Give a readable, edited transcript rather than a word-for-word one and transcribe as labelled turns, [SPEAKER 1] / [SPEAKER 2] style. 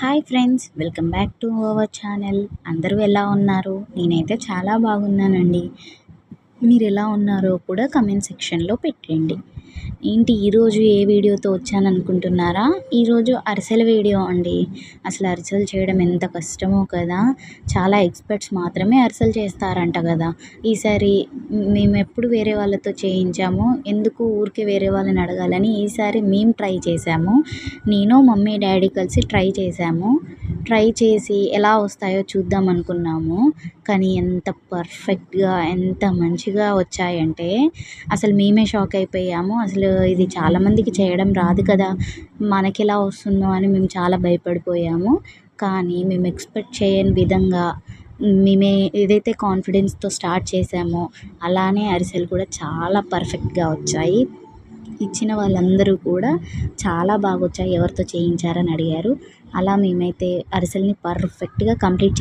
[SPEAKER 1] Hi friends, welcome back to our channel. అందరూ ఎలా ఉన్నారు? నేనైతే చాలా బాగున్నానండి. మీరు ఎలా ఉన్నారో కూడా కమెంట్ సెక్షన్లో పెట్టండి. ఏంటి ఈరోజు ఏ వీడియోతో వచ్చాననుకుంటున్నారా? ఈరోజు అరిసెల వీడియో అండి. అసలు అరిసెలు చేయడం ఎంత కష్టమో కదా. చాలా ఎక్స్పర్ట్స్ మాత్రమే అరిసెలు చేస్తారంట కదా. ఈసారి మేము ఎప్పుడు వేరే వాళ్ళతో చేయించాము, ఎందుకు ఊరికే వేరే వాళ్ళని అడగాలని ఈసారి మేము ట్రై చేసాము. నేను మమ్మీ డాడీ కలిసి ట్రై చేసి ఎలా వస్తాయో చూద్దాం అనుకున్నాము. కానీ ఎంత పర్ఫెక్ట్గా ఎంత మంచిగా వచ్చాయంటే అసలు మేమే షాక్ అయిపోయాము. అసలు ఇది చాలామందికి చేయడం రాదు కదా, మనకి ఎలా వస్తుందో అని మేము చాలా భయపడిపోయాము. కానీ మేము ఎక్స్పెక్ట్ చేయని విధంగా మేమే ఏదైతే కాన్ఫిడెన్స్తో స్టార్ట్ చేసామో అలానే అరిసెలు కూడా చాలా పర్ఫెక్ట్గా వచ్చాయి. ఇచ్చిన వాళ్ళందరూ కూడా చాలా బాగా వచ్చాయి, ఎవరితో చేయించారని అడిగారు. అలా మేమైతే అరిసెల్ని పర్ఫెక్ట్గా కంప్లీట్